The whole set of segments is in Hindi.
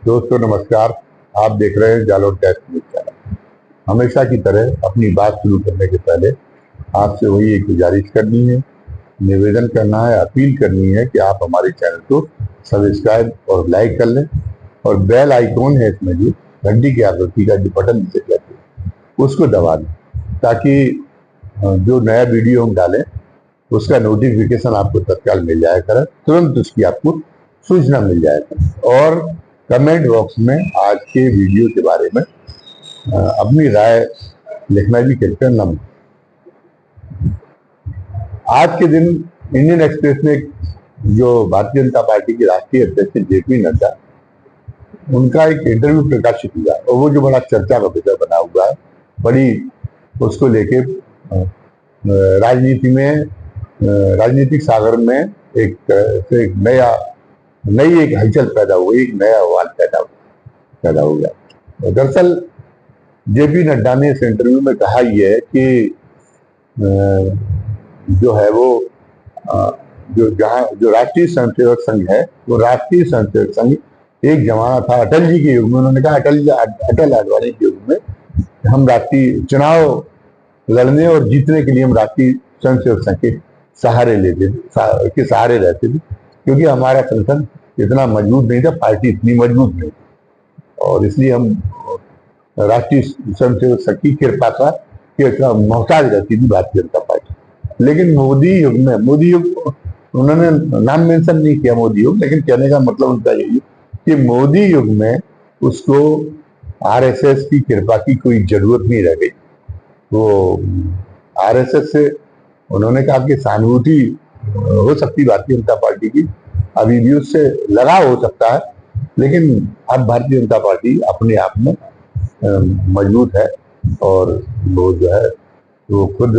दोस्तों नमस्कार। आप देख रहे हैं जालोर टेस्ट न्यूज चैनल। हमेशा की तरह अपनी बात शुरू करने के पहले आपसे वही एक गुजारिश करनी है, निवेदन करना है, अपील करनी है कि आप हमारे चैनल को सब्सक्राइब और लाइक कर लें और बेल आइकॉन है इसमें जो घंटी की आकृति का जो बटन नीचे कहते हैं उसको दबा दें, ताकि जो नया वीडियो हम डालें उसका नोटिफिकेशन आपको तत्काल मिल जाया करे, तुरंत उसकी आपको सूचना मिल जाए। और कमेंट बॉक्स में आज के वीडियो के बारे में अपनी राय लिखना भी कृपया न भूलें। आज के दिन इंडियन एक्सप्रेस में जो भारतीय जनता पार्टी के राष्ट्रीय अध्यक्ष जेपी नड्डा, उनका एक इंटरव्यू प्रकाशित हुआ और वो जो बड़ा चर्चा का विषय बना हुआ है, बड़ी उसको लेके राजनीति में राजनीतिक सागर में एक नई एक हलचल पैदा हुई, एक नया सवाल पैदा हो गया। दरअसल जेपी नड्डा ने इस इंटरव्यू में कहा यह है कि जो है वो जो राष्ट्रीय स्वयंसेवक संघ है, वो राष्ट्रीय स्वयंसेवक संघ एक जमाना था अटल जी के युग में। उन्होंने कहा अटल आडवाणी के युग में हम राष्ट्रीय चुनाव लड़ने और जीतने के लिए हम राष्ट्रीय स्वयंसेवक संघ के सहारे रहते थे, क्योंकि हमारा संगठन इतना मजबूत नहीं था, पार्टी इतनी मजबूत नहीं, और इसलिए हम राष्ट्रीय स्वयंसेवक संघ की कृपा का मोहताज रहती थी भारतीय जनता पार्टी। लेकिन मोदी युग उन्होंने नाम मेंशन नहीं किया मोदी युग, लेकिन कहने का मतलब उनका यही कि मोदी युग में उसको आरएसएस की कृपा की कोई जरूरत नहीं रह गई। वो आरएसएस से उन्होंने कहा कि सहानुभूति हो सकती भारतीय जनता पार्टी की, अभी भी उससे लगाव हो सकता है, लेकिन अब भारतीय जनता पार्टी अपने आप में मजबूत है और वो जो है वो खुद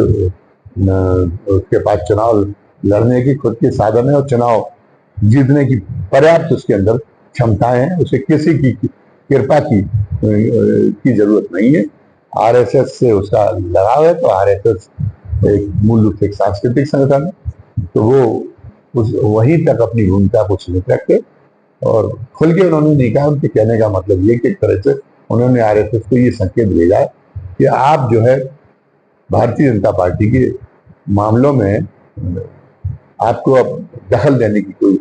उसके पास चुनाव लड़ने की खुद के साधन है और चुनाव जीतने की पर्याप्त उसके अंदर क्षमताएं हैं। उसे किसी की कृपा की जरूरत नहीं है। आरएसएस से उसका लगाव है, तो आरएसएस एक मूल रूप से एक सांस्कृतिक संगठन है, तो वो वहीं तक अपनी भूमिका को सीमित रखे और खुल के उन्होंने नहीं कहा। उनके कहने का मतलब ये कि एक तरह से उन्होंने आरएसएस को ये संकेत भेजा है कि आप जो है भारतीय जनता पार्टी के मामलों में आपको अब दखल देने की कोई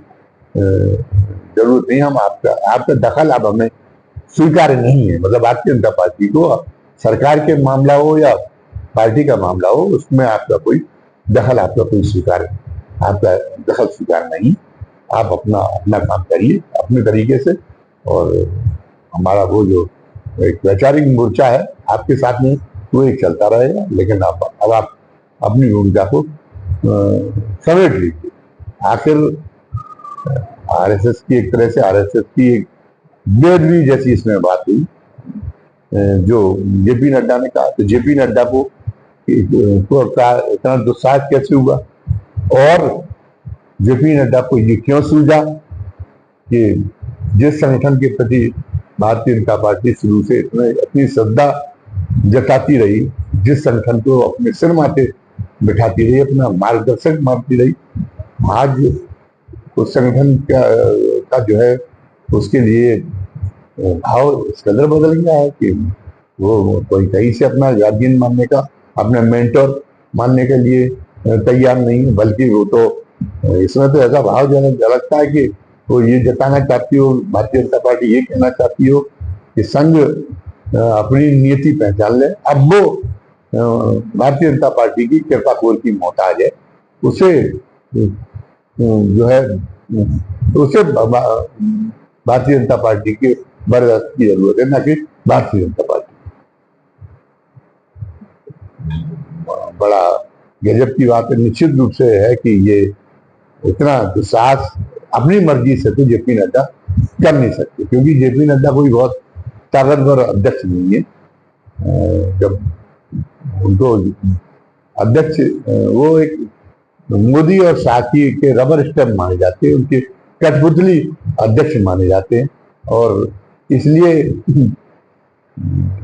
जरूरत नहीं। हम आपका दखल अब हमें स्वीकार्य नहीं है। मतलब भारतीय जनता पार्टी को सरकार के मामला हो या पार्टी का मामला हो, उसमें आपका कोई दखल स्वीकार नहीं। आप अपना काम करिए अपने तरीके से, और हमारा वो जो एक वैचारिक मोर्चा है आपके साथ में वो एक चलता रहेगा, लेकिन अब आप अपनी भूमिका को समेट लीजिए। आखिर आरएसएस की एक तरह से आरएसएस की एक बेदबी जैसी इसमें बात हुई जो जेपी नड्डा ने कहा। तो जेपी नड्डा को इतना दुस्साहस कैसे हुआ और जेपी नड्डा को ये क्यों सूझा कि जिस संगठन के प्रति भारतीय जनता पार्टी शुरू से इतनी श्रद्धा जताती रही, जिस संगठन को अपने सिर माथे बिठाती रही, अपना मार्गदर्शक मानती रही, आज उस संगठन का जो है उसके लिए भाव इस कदर बदल गया है कि वो कोई कहीं से अपना गार्जियन मानने का, अपना मेंटर मानने के लिए तैयार नहीं है, बल्कि वो तो इसमें तो ऐसा भाव झलकता है कि वो ये जताना चाहती हो, भारतीय जनता पार्टी ये कहना चाहती हो कि संघ अपनी नीति पहचान ले। अब वो भारतीय जनता पार्टी की कृपा कोर की मोहताज है, उसे जो है उसे भारतीय जनता पार्टी के बर्दाश्त की जरूरत है, ना कि भारतीय जनता पार्टी। बड़ा गजब की बात है, निश्चित रूप से है कि ये इतना दुस्साहस अपनी मर्जी से तो जेपी नड्डा कर नहीं सकते, क्योंकि जेपी नड्डा कोई बहुत ताकतवर अध्यक्ष नहीं है। जब उनको अध्यक्ष वो एक मोदी और साथी के रबर स्टैम्प माने जाते हैं, उनके कठपुतली अध्यक्ष माने जाते हैं, और इसलिए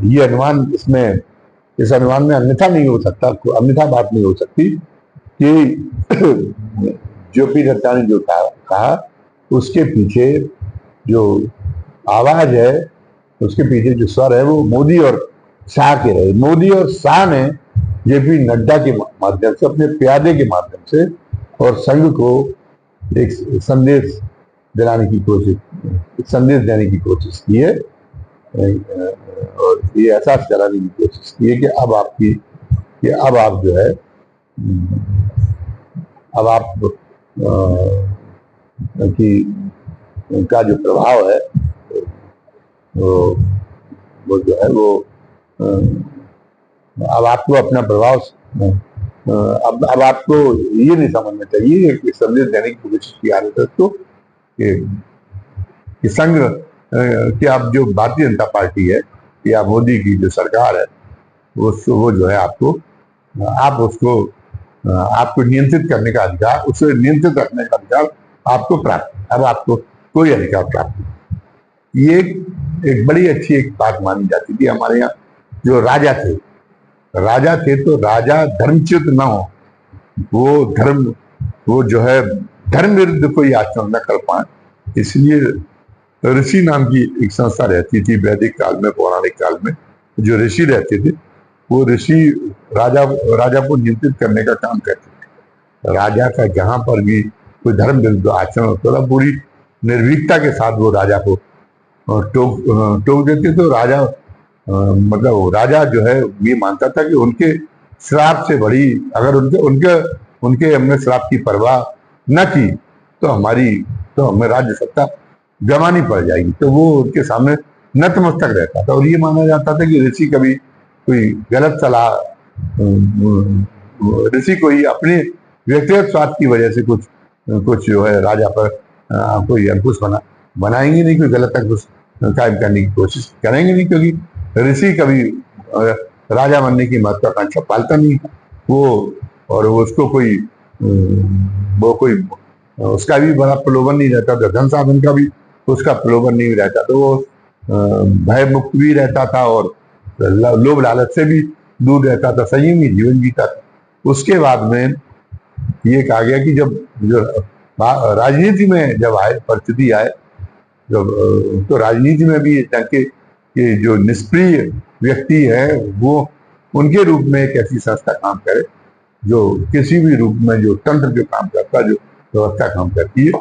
ये अनुमान इस अनुमान में अन्यथा बात नहीं हो सकती कि जेपी नड्डा ने जो कहा उसके पीछे जो आवाज है, उसके पीछे जो स्वर है वो मोदी और शाह के रहे। मोदी और शाह ने जेपी नड्डा के माध्यम से, अपने प्यादे के माध्यम से और संघ को एक संदेश दिलाने की कोशिश, संदेश देने की कोशिश की है और ये एहसास कराने की कोशिश की है कि अब आप जो है, अब आप की का जो प्रभाव है वो जो है वो अब आपको अपना प्रभाव, अब आपको ये नहीं समझना चाहिए कि संदेश देने की कोशिश की आदत है तो कि संघ कि अब जो भारतीय जनता पार्टी है या मोदी की जो सरकार है वो जो है आपको नियंत्रित करने का अधिकार, उसे नियंत्रित रखने का अधिकार आपको प्राप्त है। अब आपको कोई अधिकार प्राप्त नहीं। ये एक बड़ी अच्छी एक बात मानी जाती थी हमारे यहाँ। जो राजा थे तो राजा धर्मच्युत न हो, वो जो है धर्म विरुद्ध कोई आचरण न कर पाए, इसलिए ऋषि नाम की एक संस्था रहती थी वैदिक काल में, पौराणिक काल में। जो ऋषि रहते थे वो ऋषि राजा को नियंत्रित करने का काम करते थे। राजा का जहां पर भी कोई धर्म विरुद्ध आचरण होता था, पूरी निर्भीकता के साथ वो राजा को टोक देते थे। राजा मतलब राजा जो है ये मानता था कि उनके श्राप से बड़ी, अगर उनके हमने श्राप की परवाह न की तो हमें राज्य सत्ता गंवानी पड़ जाएगी। तो वो उनके सामने नतमस्तक रहता था और ये माना जाता था कि ऋषि कभी कोई गलत सलाह, ऋषि कोई अपने व्यक्तिगत स्वार्थ की वजह से कुछ जो है राजा पर कोई अंकुश बनाएंगे नहीं, कोई गलत अंकुश कायम करने की कोशिश करेंगे नहीं, क्योंकि ऋषि कभी राजा बनने की महत्वाकांक्षा पालता नहीं वो, और उसको कोई उसका भी बड़ा प्रलोभन नहीं रहता था, धन साधन का भी उसका प्रलोभन नहीं रहता, तो वो भय मुक्त भी रहता था और लोभ लालच से भी दूर रहता था, संयमी जीवन जीता था। उसके बाद में ये कहा गया कि जब जो राजनीति में जब परिस्थिति आए, जब तो राजनीति में भी ताकि कि जो निष्क्रिय व्यक्ति है वो उनके रूप में एक ऐसी संस्था काम करे जो किसी भी रूप में जो तंत्र जो काम करता, जो व्यवस्था काम करती है,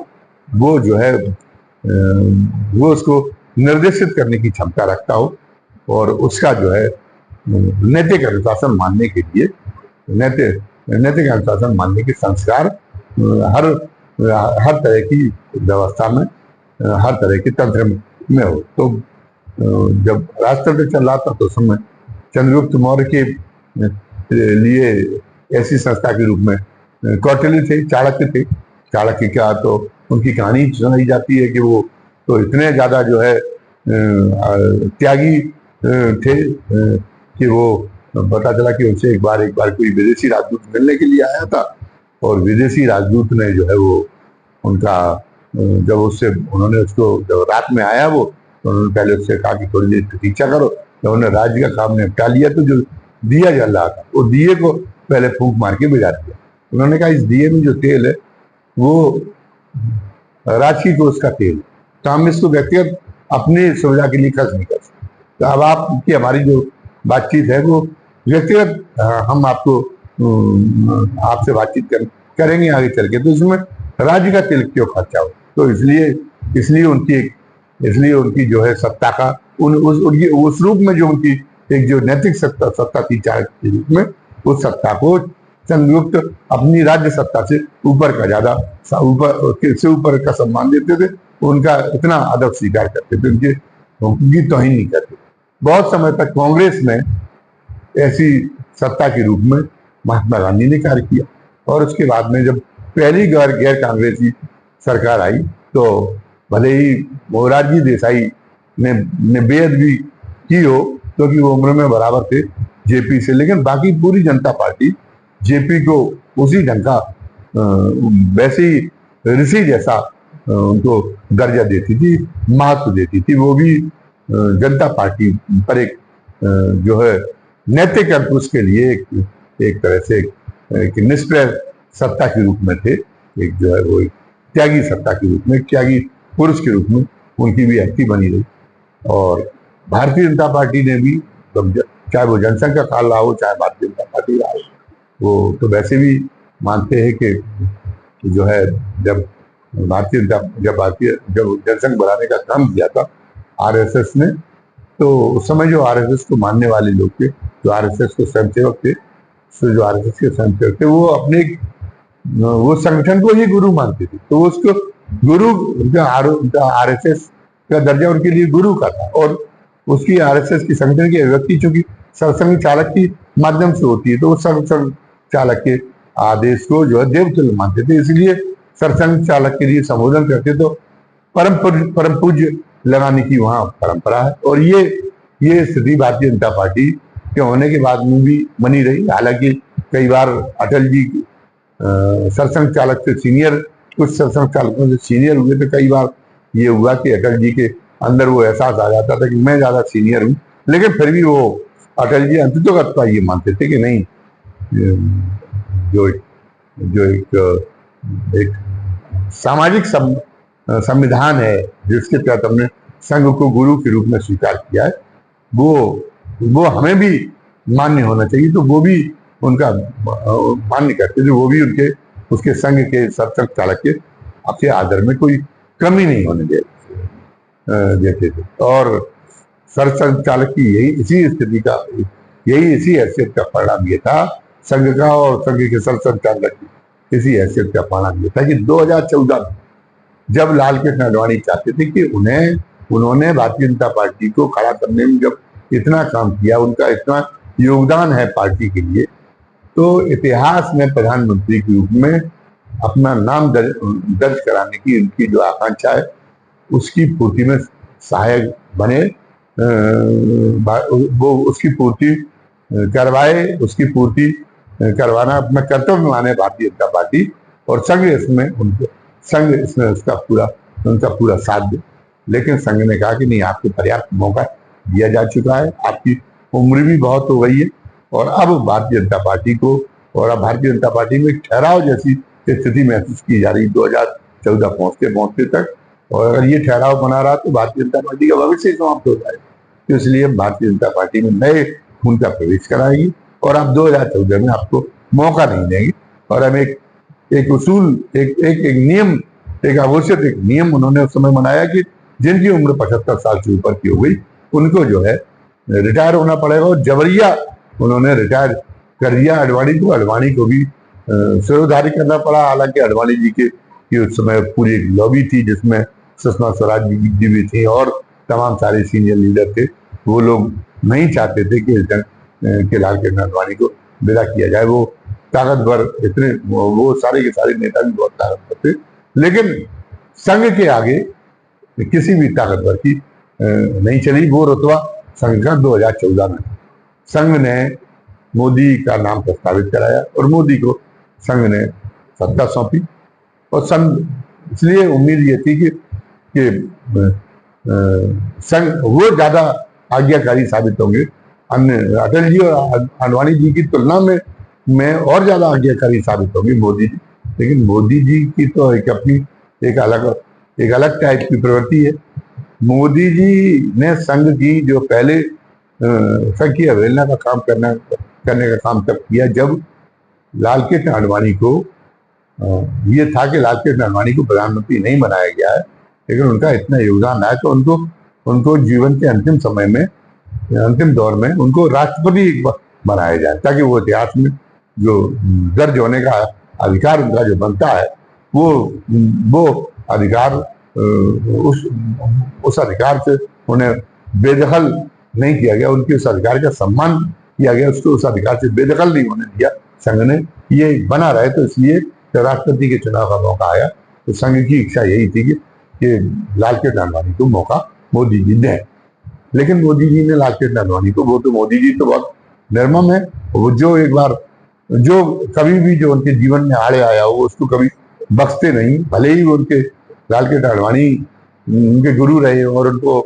वो जो है वो उसको निर्देशित करने की क्षमता रखता हो और उसका जो है नैतिक अनुशासन मानने के लिए, नैतिक अनुशासन मानने के संस्कार हर तरह की व्यवस्था में, हर तरह के तंत्र में हो। तो जब राष्ट्रपति चल रहा था तो समय चंद्रगुप्त मौर्य के लिए ऐसी संस्था के रूप में कौटिल्य थे, चाणक्य थे। चाणक्य का तो उनकी कहानी सुनाई जाती है कि वो तो इतने ज्यादा जो है त्यागी थे कि वो पता चला कि उनसे एक बार कोई विदेशी राजदूत मिलने के लिए आया था और विदेशी राजदूत ने जो है वो उनका जब उन्होंने उसको जब रात में आया वो, तो उन्होंने पहले उससे कहा कि थोड़ी देर प्रतीक्षा करो। तो उन्होंने राज्य का काम निपटा लिया तो जो दिया जल रहा था वो दिए को पहले फूंक मार के बिगाड़ दिया। उन्होंने कहा इस दिए में जो तेल है वो राजकी कोष का तेल, तो हम इसको व्यक्तिगत अपनी सुविधा के लिए खर्च नहीं कर सकते। तो अब आपकी हमारी जो बातचीत है वो व्यक्तिगत हम आपसे बातचीत करेंगे आगे चल के, तो इसमें राज्य का तेल क्यों खर्चा हो। तो इसलिए उनकी जो है सत्ता का उस रूप में जो उनकी एक जो नैतिक सत्ता थी चाणक्य के रूप में, उस सत्ता को चंद्रगुप्त अपनी राज्य सत्ता से ऊपर का सम्मान देते थे, उनका इतना अदब स्वीकार करते थे, उनकी तौहीन नहीं करते। बहुत समय तक कांग्रेस में ऐसी सत्ता के रूप में महात्मा गांधी ने कार्य किया और उसके बाद में जब पहली गैर कांग्रेसी सरकार आई तो भले ही मोरारजी देसाई ने बेअदबी भी की हो क्योंकि वो उम्र में बराबर थे जेपी से, लेकिन बाकी पूरी जनता पार्टी जेपी को उसी ढंग का वैसे ही ऋषि जैसा उनको दर्जा देती थी, महत्व देती थी। वो भी जनता पार्टी पर एक जो है नैतिक अंकुश के लिए एक तरह से एक निष्क्रिय सत्ता के रूप में थे, एक जो है वो त्यागी सत्ता के रूप में, त्यागी पुरुष के रूप में उनकी भी हस्ती बनी रही। और भारतीय जनता पार्टी ने भी, चाहे वो जनसंघ का काल रहा हो, चाहे भारतीय जनता पार्टी रहा हो, वो तो वैसे भी मानते हैं कि जो है जब जब जनसंघ बनाने का काम किया था आरएसएस ने, तो उस समय जो आरएसएस को मानने वाले लोग थे, जो आरएसएस के स्वयंसेवक थे, जो आरएसएस के स्वयंसेवक थे, वो अपने वो संगठन को ही गुरु मानते थे। तो उसको गुरु, उनका आरएसएस का दर्जा उनके लिए गुरु का था। और उसकी आरएसएस की संगठन की अभिव्यक्ति चूंकि सरसंघ चालक के माध्यम से होती है, तो वो सरसंघ चालक के आदेश को जो है देवतुल्य मानते थे, इसलिए सरसंघ चालक के लिए संबोधन करते तो परम पूज्य लगाने की वहां परंपरा है। और ये स्थिति भारतीय जनता पार्टी के होने के बाद में भी बनी रही। हालांकि कई बार अटल जी सरसंघ चालक से सीनियर, कुछ सरसंघ चालकों से सीनियर हुए, तो कई बार ये हुआ कि अटल जी के अंदर वो एहसास आ जाता था कि मैं ज्यादा सीनियर हूँ, लेकिन फिर भी वो अटल जी अंततोगत्वा ये मानते थे कि नहीं, जो एक सामाजिक संविधान है जिसके तहत हमने संघ को गुरु के रूप में स्वीकार किया है, वो हमें भी मान्य होना चाहिए। तो वो भी उनका मान्य करते थे, वो भी उसके संघ के सरसंघ चालक के आपके आदर में कोई कमी नहीं होने देते थे। और सरसंघ चालक की इसी हैसियत का परिणाम ये था, संघ का और संघ के सरसंघ चालक की इसी हैसियत का परिणाम ये था कि 2014 में जब लाल कृष्ण आडवाणी चाहते थे कि उन्होंने भारतीय जनता पार्टी को खड़ा करने में जब इतना काम किया, उनका इतना योगदान है पार्टी के लिए, तो इतिहास में प्रधानमंत्री के रूप में अपना नाम दर्ज कराने की उनकी जो आकांक्षा है, उसकी पूर्ति में सहायक बने, वो उसकी पूर्ति करवाए, उसकी पूर्ति करवाना अपना कर्तव्य माने भारतीय जनता पार्टी। और संघ इसमें उसका पूरा साथ दे। लेकिन संघ ने कहा कि नहीं, आपको पर्याप्त मौका दिया जा चुका है, आपकी उम्र भी बहुत हो गई है, और अब भारतीय जनता पार्टी को, और अब भारतीय जनता पार्टी में ठहराव जैसी स्थिति महसूस की जा रही 2014 पहुंचते तक। और अगर ये ठहराव बना रहा तो भारतीय जनता पार्टी का भविष्य ही समाप्त हो जाएगा। तो इसलिए भारतीय जनता पार्टी में नए खून का प्रवेश कराएगी, और अब 2014 में आपको मौका नहीं देंगे। और हम एक उसूल, एक नियम, एक आवश्यक एक नियम उन्होंने उस समय बनाया कि जिनकी उम्र 75 साल से ऊपर की हो गई, उनको जो है रिटायर होना पड़ेगा। और जबरिया उन्होंने रिटायर कर दिया अडवाणी को भी सिरोधारी करना पड़ा। हालांकि अडवाणी जी की उस समय पूरी लॉबी थी, जिसमें सुषमा स्वराज जी भी थी और तमाम सारे सीनियर लीडर थे। वो लोग नहीं चाहते थे कि लाल कृष्ण आडवाणी को विदा किया जाए। वो ताकतवर इतने, वो सारे के सारे नेता भी बहुत ताकतवर थे, लेकिन संघ के आगे किसी भी ताकतवर की नहीं चली। वो रुतबा संघ का 2014 में संघ ने मोदी का नाम प्रस्तावित कराया और मोदी को संघ ने सत्ता सौंपी। और संघ, इसलिए उम्मीद ये थी कि संघ वो ज्यादा आज्ञाकारी साबित होंगे, अन्य अटल जी और आडवाणी जी की तुलना में और ज्यादा आज्ञाकारी साबित होंगे मोदी जी। लेकिन मोदी जी की तो एक अपनी एक अलग टाइप की प्रवृत्ति है। मोदी जी ने संघ की जो पहले संघ की अवहेलना का काम करने का काम तब किया जब लाल कृष्ण आडवाणी को ये था कि लाल कृष्ण आडवाणी को प्रधानमंत्री नहीं बनाया गया है, लेकिन उनका इतना योगदान है तो उनको जीवन के अंतिम समय में, अंतिम दौर में उनको राष्ट्रपति बनाया जाए, ताकि वो इतिहास में जो दर्ज होने का अधिकार उनका जो बनता है, वो अधिकार उस अधिकार से उन्हें बेदखल नहीं किया गया, उनके उस अधिकार का सम्मान किया गया, उसको उस अधिकार से बेदखल नहीं होने दिया संघ ने। ये बना रहे, तो इसलिए जब राष्ट्रपति के चुनाव का मौका आया तो संघ की इच्छा यही थी कि लाल कृष्ण आडवाणी को मौका मोदी जी दें। लेकिन मोदी जी ने लाल कृष्ण आडवाणी को, वो तो मोदी जी तो बहुत निर्मम है, वो जो एक बार जो कभी भी जो उनके जीवन में आड़े आया हो उसको कभी बख्शते नहीं। भले ही वो उनके लाल कृष्ण आडवाणी उनके गुरु रहे और उनको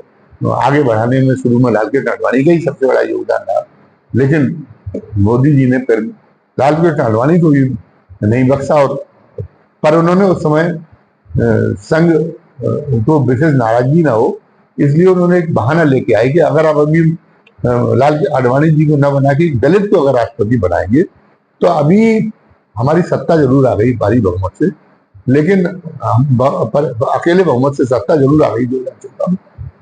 आगे बढ़ाने में शुरू में लाल कृष्ण आडवाणी का ही सबसे बड़ा योगदान रहा, लेकिन मोदी जी ने फिर लाल कृष्ण आडवाणी को भी नहीं बख्शा। और पर उन्होंने उस समय संघ उनको विशेष नाराजगी ना हो, इसलिए उन्होंने एक बहाना लेके आए कि अगर आप अभी लाल आडवाणी जी को न बना के दलित को अगर राष्ट्रपति बनाएंगे तो अभी हमारी सत्ता जरूर आ गई भारी बहुमत से, लेकिन अकेले बहुमत से सत्ता जरूर आ गई 2014 में,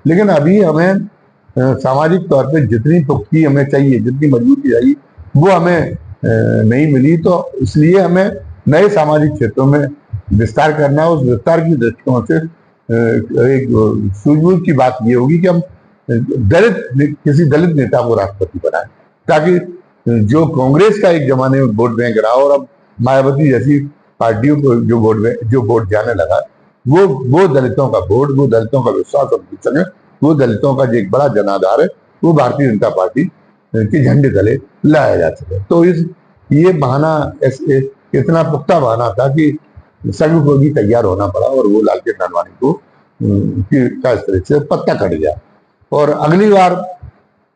लेकिन अभी हमें सामाजिक तौर पे जितनी पुख्ती हमें चाहिए, जितनी मजबूती चाहिए, वो हमें नहीं मिली। तो इसलिए हमें नए सामाजिक क्षेत्रों में विस्तार करना, उस विस्तार की दृष्टिकोण से एक सूझबूझ की बात ये होगी कि हम किसी दलित नेता को राष्ट्रपति बनाए, ताकि जो कांग्रेस का एक जमाने में वोट बैंक रहा और अब मायावती जैसी पार्टियों को जो वोट जाने लगा, वो दलितों का वोट, वो दलितों का विश्वास और समर्थन है, वो दलितों का जो एक बड़ा जनाधार है, वो भारतीय जनता पार्टी के झंडे तले लाया जा सके। तो ये बहाना इतना पुख्ता बहाना था कि संघ को भी तैयार होना पड़ा और वो लालकृष्ण आडवाणी को का इस तरह से पत्ता कट गया। और अगली बार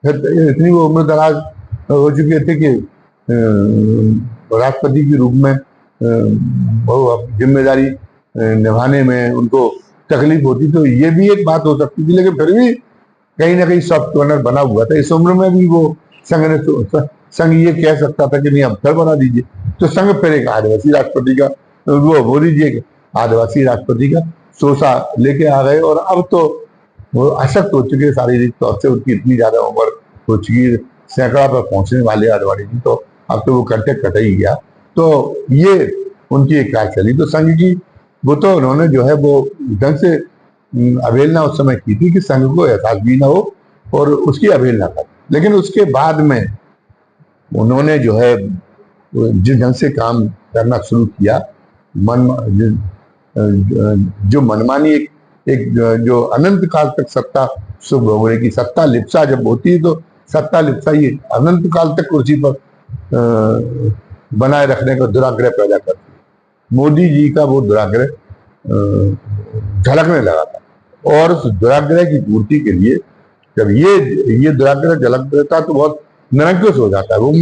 फिर इतनी वो उम्र दराज हो चुके थे कि राष्ट्रपति के रूप में जिम्मेदारी निभाने में उनको तकलीफ होती, तो ये भी एक बात हो सकती थी, लेकिन फिर भी कहीं ना कहीं सॉफ्ट कॉर्नर बना हुआ था। इस उम्र में भी वो संघ ये कह सकता था कि नहीं अब फिर बना दीजिए, तो संघ फिर एक आदिवासी राष्ट्रपति का, वो मोदी जी एक आदिवासी राष्ट्रपति का सोचा लेके आ गए। और अब तो वो अशक्त हो चुके शारीरिक तौर से, उनकी इतनी ज्यादा उम्र हो चुकी, सैकड़ा पर पहुंचने वाले आडवाणी जी, तो अब तो वो कंटेक्ट कट ही गया। तो ये उनकी एक कार चली, तो संघ की वो तो उन्होंने जो है वो ढंग से अवहेलना उस समय की थी कि संघ को एहसास भी ना हो और उसकी अवहेलना कर। लेकिन उसके बाद में उन्होंने जो है जिस ढंग से काम करना शुरू किया, जो मनमानी एक जो अनंत काल तक सत्ता सुख भोगने की सत्ता लिप्सा जब होती है, तो सत्ता लिप्सा ये अनंत काल तक कुर्सी पर बनाए रखने का दुराग्रह पैदा करती है। मोदी जी का वो दुराग्रह झलकने लगा था और उस दुराग्रह की पूर्ति के लिए जब ये दुराग्रह झलक था तो बहुत निरंकुश हो जाता है, वो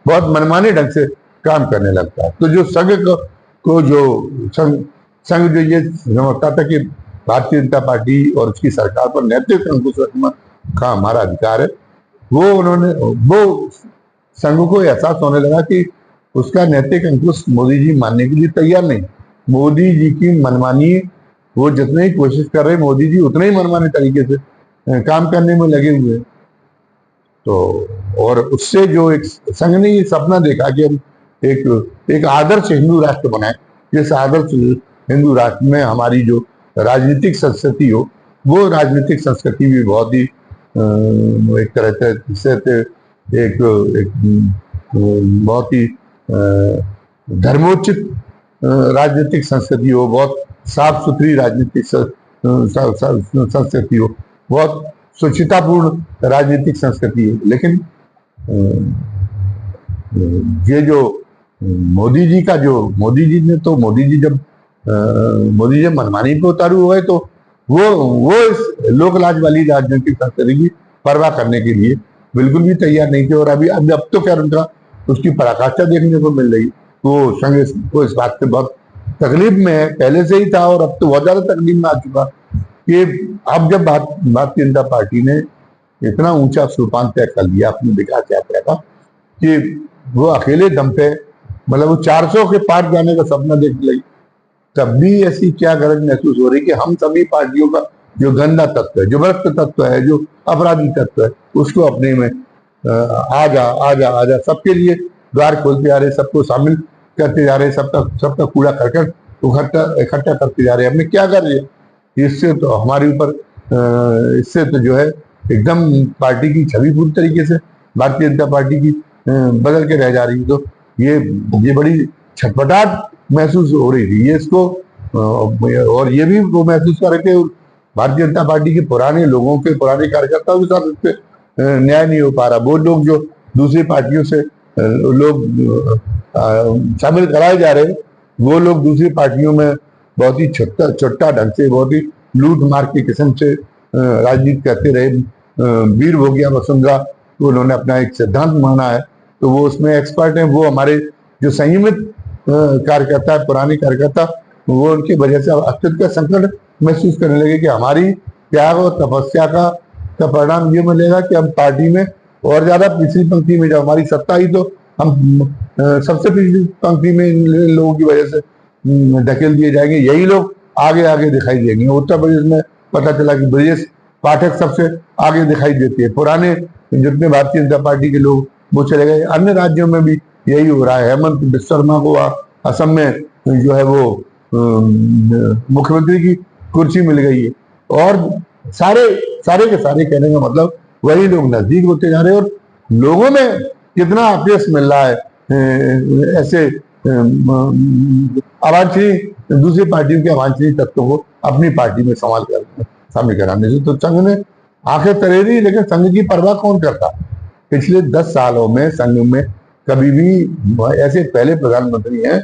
बहुत मनमाने ढंग से काम करने लगता है। तो जो संघ को जो संघ जो ये समझता था कि भारतीय जनता पार्टी और उसकी सरकार पर नैतिक अंकुश रखना का हमारा अधिकार है, वो संघ को एहसास होने लगा कि उसका नैतिक अंकुश मोदी जी मानने के लिए तैयार नहीं। मोदी जी की मनमानी, वो जितने ही कोशिश कर रहे, मोदी जी उतने ही मनमाने तरीके से काम करने में लगे हुए। तो और उससे जो एक संघ ने ये सपना देखा कि हम एक आदर्श हिंदू राष्ट्र बनाए, जिस आदर्श हिंदू राष्ट्र में हमारी जो राजनीतिक संस्कृति हो, वो राजनीतिक संस्कृति भी बहुत ही एक तरह से एक बहुत ही धर्मोचित राजनीतिक संस्कृति हो, बहुत साफ सुथरी राजनीतिक संस्कृति हो, बहुत स्वच्छतापूर्ण राजनीतिक संस्कृति हो। लेकिन ये जो मोदी जी जब मनमानी पे उतारू हुए, तो वो इस लोकलाज वाली राजनीतिक संस्कृति की परवाह करने के लिए बिल्कुल भी तैयार नहीं थे। और अब तो क्या उनका उसकी पराकाष्ठा देखने को मिल रही। वो संघ को इस बात से बहुत तकलीफ में है, पहले से ही था और अब तो बहुत ज्यादा तकलीफ में आ चुका कि अब जब भारतीय जनता पार्टी ने इतना ऊंचा सोपान तय कर लिया अपनी विकास यात्रा का कि वो अकेले दम पे मतलब वो 400 के पार जाने का सपना देख लगी, तब भी ऐसी क्या गरज महसूस हो रही कि हम सभी पार्टियों का जो गंदा तत्व है, जो भ्रष्ट तत्व है, जो अपराधी तत्व है, उसको अपने में आजा सबके लिए द्वार खोलते जा रहे, सबको शामिल करते जा रहे, सबका कूड़ा करकट इकट्ठा करते जा रहे। हमने क्या कर रहे? इससे तो हमारे ऊपर इससे तो जो है एकदम पार्टी की छवि पूरी तरीके से भारतीय जनता पार्टी की बदल के रह जा रही है। तो ये बड़ी छटपटाहट महसूस हो रही थी ये इसको, और ये भी वो महसूस कर रहे थे भारतीय जनता पार्टी के पुराने लोगों के, पुराने कार्यकर्ताओं के साथ इस पे न्याय नहीं हो पा रहा। वो लोग जो दूसरी पार्टियों से लोग शामिल कराए जा रहे, वो लोग दूसरी पार्टियों में बहुत ही छोटा ढंग से, बहुत ही लूट मार की किस्म से राजनीति करते रहे। वीर भोगिया वसुंधरा तो उन्होंने अपना एक सिद्धांत माना है, तो वो उसमें एक्सपर्ट हैं। वो हमारे जो संयमित कार्यकर्ता है, पुराने कार्यकर्ता, वो उनकी वजह से अस्तित्व का संकट महसूस करने लगे कि हमारी त्याग और तपस्या का परिणाम ये मिलेगा कि हम पार्टी में और ज्यादा पिछली पंक्ति में, जब हमारी सत्ता ही तो हम सबसे पिछली पंक्ति में इन लोगों की वजह से ढकेल दिए जाएंगे, यही लोग आगे आगे दिखाई देंगे। उत्तर प्रदेश में पता चला कि ब्रजेश पाठक सबसे आगे दिखाई देती है। पुराने जितने भारतीय जनता पार्टी के लोग वो चले गए। अन्य राज्यों में भी यही हो रहा है। हेमंत बिस्वा शर्मा को असम में जो है वो मुख्यमंत्री की कुर्सी मिल गई है। और सारे के सारे कहने का मतलब वही लोग नजदीक होते जा रहे हैं। और लोगों में कितना आवेश मिल रहा है ऐसे अवांछनीय, दूसरी पार्टियों के अवांछनीय तत्वों को अपनी पार्टी में शामिल कराने से। तो संघ ने आंखें तरेरी, लेकिन संघ की परवाह कौन करता। पिछले 10 सालों में संघ में कभी भी ऐसे पहले प्रधानमंत्री हैं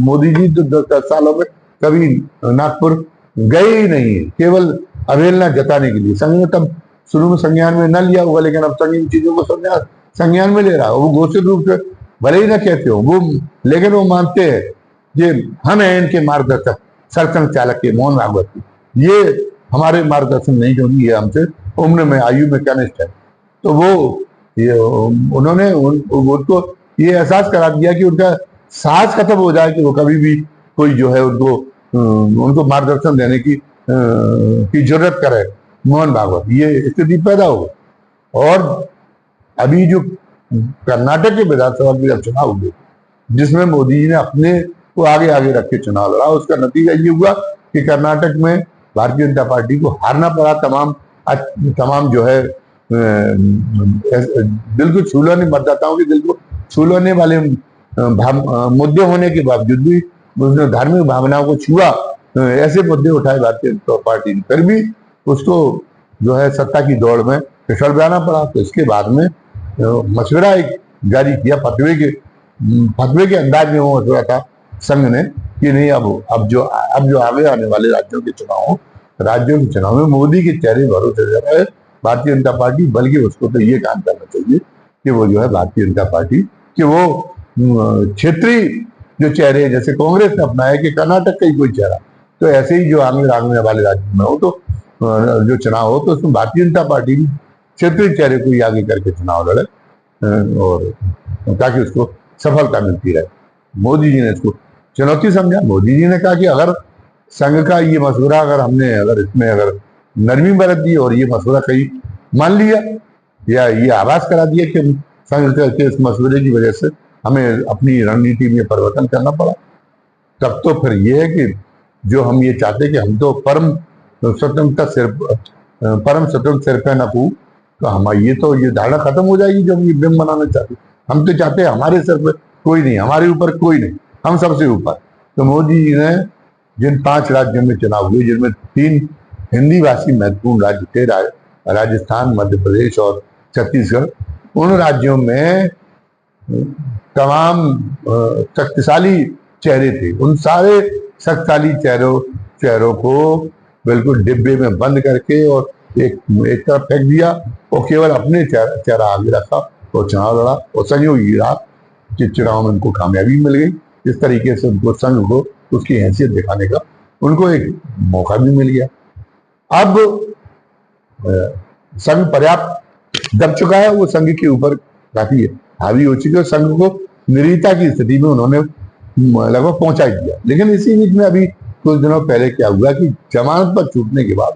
मोदी जी, तो 10 सालों में कभी नागपुर गए ही नहीं है, केवल अवहेलना जताने के लिए। संघ ने तब शुरू में संज्ञान में न लिया होगा, लेकिन अब संघ इन चीजों को संज्ञान में ले रहा है। वो घोषित रूप से भले ही ना कहते हो वो, लेकिन वो मानते हैं कि हम हैं इनके मार्गदर्शक, सरसंघ चालक के मोहन भागवत की, ये हमारे मार्गदर्शन नहीं होगी, ये हमसे उम्र में आयु में कनिष्ठ है। तो वो उन्होंने उनको ये एहसास करा दिया कि उनका साहस खत्म हो जाए कि वो कभी भी कोई जो है उनको मार्गदर्शन देने की जरूरत करे मोहन भागवत, ये स्थिति पैदा हो। और अभी जो कर्नाटक के विधानसभा के जब चुनाव हुए, जिसमें मोदी जी ने अपने को आगे आगे रख के चुनाव लड़ा, उसका नतीजा ये हुआ कि कर्नाटक में भारतीय जनता पार्टी को हारना पड़ा। तमाम जो है दिल को छू लेने, मतदाताओं के दिल को छू लेने वाले मुद्दे होने के बावजूद भी उसने धार्मिक भावनाओं को छुआ, ऐसे मुद्दे उठाए भारतीय जनता पार्टी ने, फिर भी उसको जो है सत्ता की दौड़ में फिसल जाना पड़ा। तो इसके बाद में मशवरा एक जारी किया, फतवे के अंदाज में वो मशवरा था संघ ने कि नहीं, अब जो आगे आने वाले राज्यों के चुनाव में मोदी के चेहरे भरोसे रहा है भारतीय जनता पार्टी, बल्कि उसको तो ये काम करना चाहिए कि वो जो है भारतीय जनता पार्टी कि वो क्षेत्रीय जो चेहरे जैसे कांग्रेस ने अपनाया कि कर्नाटक का ही कोई चेहरा, तो ऐसे ही जो आगे वाले राज्यों में हो तो जो चुनाव हो तो उसमें भारतीय जनता पार्टी क्षेत्रीय चेहरे को ही आगे करके चुनाव लड़े, और ताकि उसको सफलता मिलती रहे। मोदी जी ने इसको चुनौती समझा। मोदी जी ने कहा कि अगर संघ का ये मशवरा अगर इसमें नरमी बरत दी और ये मशवरा कहीं मान लिया या ये आभास करा दिया कि संघ के इस मशवरे की वजह से हमें अपनी रणनीति में परिवर्तन करना पड़ा, तब तो फिर ये है कि जो हम ये चाहते कि हम तो परम स्वतंत्र सिर पे नकू, तो हम ये धारणा खत्म हो जाएगी जो हम ये बिम्ब बनाना चाहते। हम तो चाहते हैं हमारे सिर पे कोई नहीं, हमारे ऊपर कोई नहीं, हम सबसे ऊपर। तो मोदी जी ने जिन 5 राज्यों में चुनाव हुए, जिनमें 3 हिंदी भाषी महत्वपूर्ण राज्य थे, राजस्थान, मध्य प्रदेश और छत्तीसगढ़, उन राज्यों में तमाम शक्तिशाली चेहरे थे। उन सारे शक्तिशाली चेहरों को बिल्कुल डिब्बे में बंद करके और एक तरफ फेंक दिया और केवल अपने चेहरा आगे रखा और चुनाव लड़ा। और संयोग ये रहा कि चुनाव में उनको कामयाबी मिल गई। इस तरीके से उनको संघ को उसकी हैसियत दिखाने का उनको एक मौका भी मिल गया। अब संघ पर्याप्त दब चुका है, वो संघ के ऊपर काफी हावी हो चुके, संघ को निरीता की स्थिति में उन्होंने लगभग पहुंचा ही दिया। लेकिन इसी बीच में अभी कुछ दिनों पहले क्या हुआ कि जमानत पर छूटने के बाद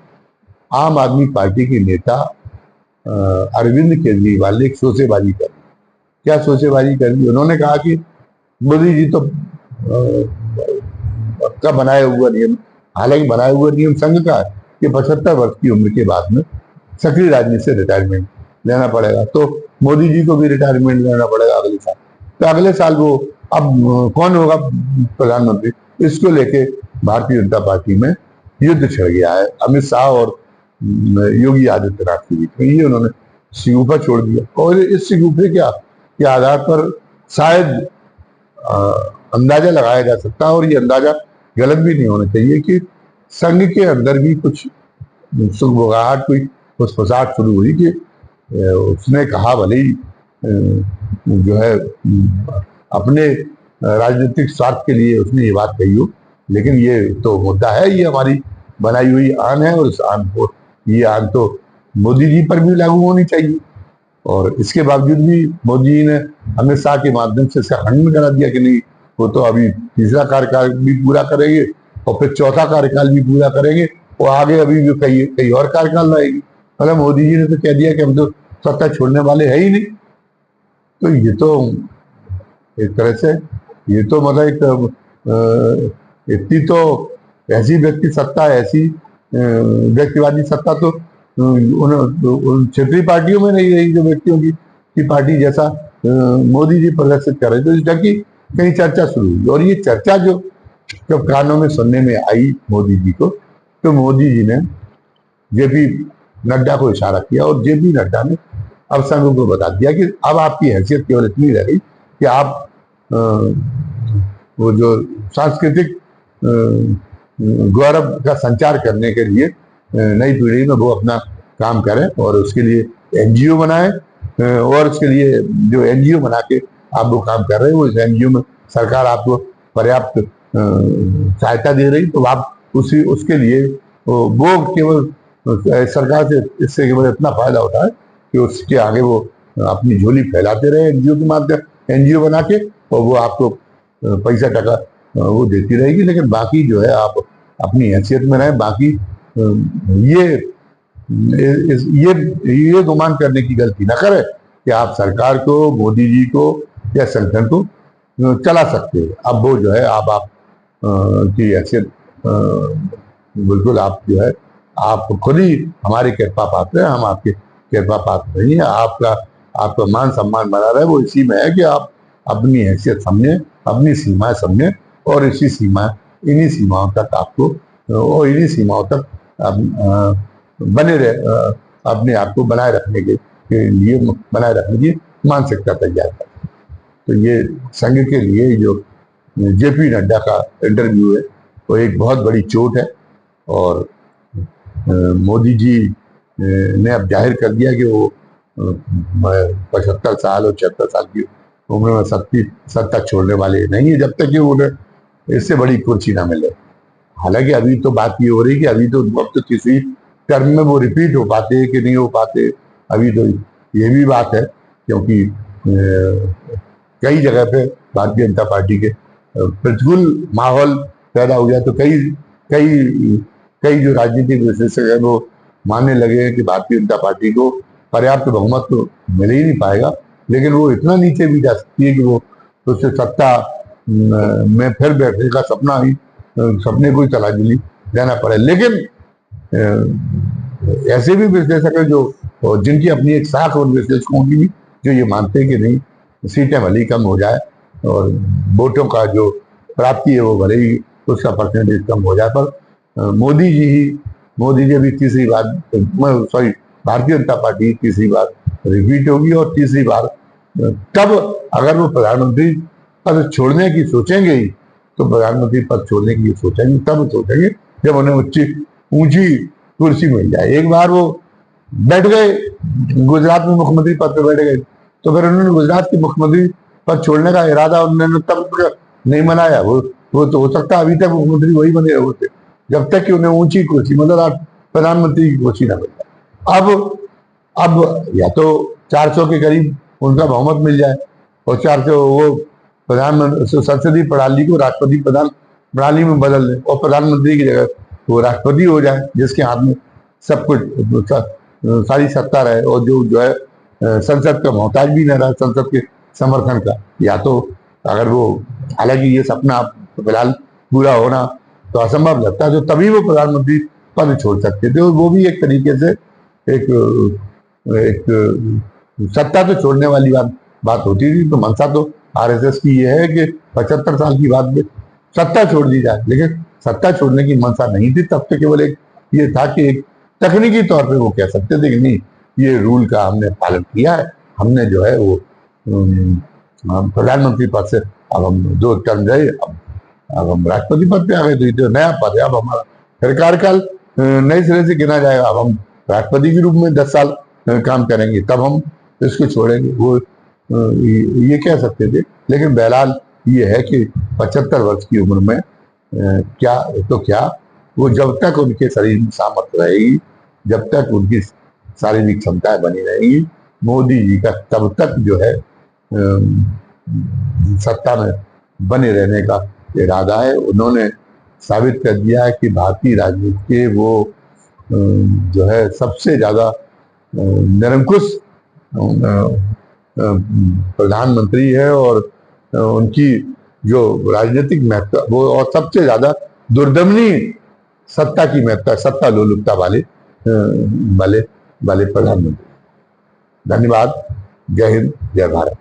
आम आदमी पार्टी के नेता अरविंद केजरीवाल ने एक सोचेबाजी कर दी। क्या सोचेबाजी कर दी? उन्होंने कहा कि मोदी जी तो का बनाया हुआ नियम, हालांकि बनाया हुआ नियम संघ का है कि 75 वर्ष की उम्र के बाद में सक्रिय राजनीति से रिटायरमेंट लेना पड़ेगा, तो मोदी जी को भी रिटायरमेंट लेना पड़ेगा अगले साल। तो अगले साल वो अब कौन होगा प्रधानमंत्री, इसको लेके भारतीय जनता पार्टी में युद्ध छिड़ गया है। अमित शाह और योगी आदित्यनाथ के बीच में ये उन्होंने शिगुफा छोड़ दिया। और इस शिगुफे के आधार पर शायद अंदाजा लगाया जा सकता है, और ये अंदाजा गलत भी नहीं होना चाहिए, कि संघ के अंदर भी कुछ सुगबुगाहट, कोई फुसफुसाहट शुरू हुई कि उसने कहा, भले ही जो है अपने राजनीतिक स्वार्थ के लिए उसने ये बात कही हो, लेकिन ये तो मुद्दा है, ये हमारी बनाई हुई आन है, और इस आन को, ये आन तो मोदी जी पर भी लागू होनी चाहिए। और इसके बावजूद भी मोदी जी ने अमित शाह के माध्यम से इसका खंडन करा दिया कि नहीं, वो तो अभी तीसरा कार्यकाल भी पूरा करेंगे और फिर चौथा कार्यकाल भी पूरा करेंगे, और आगे अभी भी कई कई और कार्यकाल रहेगी। मतलब मोदी जी ने तो कह दिया कि हम तो सत्ता छोड़ने वाले है ही नहीं। तो ये तो एक तरह से, ये तो मतलब एक इतनी तो ऐसी व्यक्ति सत्ता, ऐसी व्यक्तिवादी सत्ता तो उन क्षेत्रीय पार्टियों में नहीं रही जो व्यक्तियों की पार्टी जैसा मोदी जी प्रदर्शित कर रहे। तो इस ढंग की कहीं चर्चा शुरू हुई, और ये चर्चा जो जब कानों में सुनने में आई मोदी जी को, तो मोदी जी ने जेपी नड्डा को इशारा किया, और जेपी नड्डा ने अब संघ को बता दिया कि अब आपकी हैसियत केवल इतनी रह गई कि आप वो जो सांस्कृतिक गौरव का संचार करने के लिए नई पीढ़ी में वो अपना काम करें, और उसके लिए एनजीओ बनाएं, और उसके लिए जो एनजीओ बना के आप वो काम कर रहे हैं, वो इस एनजीओ में सरकार आपको पर्याप्त सहायता दे रही, तो आप उसके लिए वो केवल सरकार से इससे केवल इतना फायदा होता है कि उसके आगे वो अपनी झोली फैलाते रहे एनजीओ के माध्यम, एनजीओ बना के, और वो आपको पैसा टका वो देती रहेगी। लेकिन बाकी जो है आप अपनी हैसियत में रहे। बाकी ये गुमान करने की गलती ना करें कि आप सरकार को, मोदी जी को या संगठन को चला सकते हैं। अब वो जो है आप की हैसियत बिल्कुल, आप जो है आप खुद ही हमारे कृपा पात्र हैं, हम आपके कृपा पात्र नहीं है। आपका मान सम्मान बना रहे, वो इसी में है कि आप अपनी हैसियत समझें, अपनी सीमाएं समझें, और इन्हीं सीमाओं तक आपको, और इन्हीं सीमाओं तक बने रहे, अपने आप को बनाए रखने के लिए, बनाए रखने की मानसिकता तैयार करें। तो ये संघ के लिए जो जेपी नड्डा का इंटरव्यू है वो एक बहुत बड़ी चोट है, और मोदी जी ने अब जाहिर कर दिया कि वो 75 साल और 76 साल की उम्र में सत्ता छोड़ने वाले नहीं है, जब तक कि उन्हें इससे बड़ी कुर्सी ना मिले। हालांकि अभी तो बात ये हो रही कि अभी तो वक्त किसी टर्म में वो रिपीट हो पाते कि नहीं हो पाते, अभी तो ये भी बात है, क्योंकि कई जगह पे भारतीय जनता पार्टी के प्रतिकूल माहौल पैदा हो गया, तो कई जो राजनीतिक विशेषज्ञ हैं वो मानने लगे हैं कि भारतीय जनता पार्टी को पर्याप्त बहुमत तो मिल ही नहीं पाएगा, लेकिन वो इतना नीचे भी जा सकती है कि वो उससे सत्ता में फिर बैठने का सपने को ही तलाजली देना पड़े। लेकिन ऐसे भी विश्लेषक हैं जो जिनकी अपनी एक साख और विश्लेषकों की भी जो ये मानते हैं कि नहीं, सीटें भले ही कम हो जाए और वोटों का जो प्राप्ति है वो भले ही उसका परसेंटेज कम हो जाए, पर मोदी जी अभी तीसरी बार, सॉरी, भारतीय जनता पार्टी तीसरी बार रिपीट होगी, और तीसरी बार तब अगर वो प्रधानमंत्री पद छोड़ने की सोचेंगे ही, तो प्रधानमंत्री पद छोड़ने की सोचेंगे तब सोचेंगे जब उन्हें ऊंची कुर्सी मिल जाए। एक बार वो बैठ गए गुजरात में मुख्यमंत्री पद पर बैठ गए, तो फिर उन्होंने गुजरात के मुख्यमंत्री पद छोड़ने का इरादा उन्होंने तब नहीं मनाया। वो तो हो सकता है अभी तक मुख्यमंत्री वही बने रहे होते जब तक कि उन्हें ऊंची कुर्सी, मतलब प्रधानमंत्री की कुर्सी न मिल जाए। अब या तो 400 के करीब उनका बहुमत मिल जाए, और 400 वो प्रधानमंत्री संसदीय प्रणाली को राष्ट्रपति प्रधान प्रणाली में बदल दें, और प्रधानमंत्री की जगह वो राष्ट्रपति हो जाए, जिसके हाथ में सब कुछ सारी सत्ता रहे, और जो है संसद का मोहताज भी न रहा, संसद के समर्थन का। या तो अगर वो, हालांकि ये सपना फिलहाल पूरा होना तो असंभव लगता है, तो तभी वो प्रधानमंत्री पद छोड़ सकते थे, और वो भी एक तरीके से एक सत्ता तो छोड़ने वाली बात होती थी। तो मंशा तो आरएसएस की ये है कि 75 साल की बात में सत्ता छोड़ दी जाए, लेकिन सत्ता छोड़ने की मंशा नहीं थी। तब तो केवल एक ये था कि एक तकनीकी तौर पे वो कह सकते थे कि नहीं, ये रूल का हमने पालन किया है, हमने जो है वो प्रधानमंत्री पद से अब हम 2 टर्म गए, अब हम राष्ट्रपति पद पे आ गए, तो नया पद है, अब हमारा फिर कार्यकाल नए सिरे से गिना जाएगा। अब हम राष्ट्रपति के रूप में 10 साल काम करेंगे, तब हम इसको छोड़ेंगे, वो ये कह सकते थे। लेकिन बहरहाल ये है कि 75 वर्ष की उम्र में क्या तो क्या, वो जब तक उनके शरीर में सामर्थ्य रहेगी, जब तक उनकी शारीरिक क्षमताएं बनी रहेंगी, मोदी जी का तब तक जो है सत्ता में बने रहने का इरादा है। उन्होंने साबित कर दिया है कि भारतीय राजनीति के वो जो है सबसे ज्यादा निरंकुश प्रधानमंत्री है, और उनकी जो राजनीतिक महत्ता वो, और सबसे ज्यादा दुर्दमनीय सत्ता की महत्ता, सत्ता लोलुपता वाले वाले वाले प्रधानमंत्री। धन्यवाद। जय हिंद, जय भारत।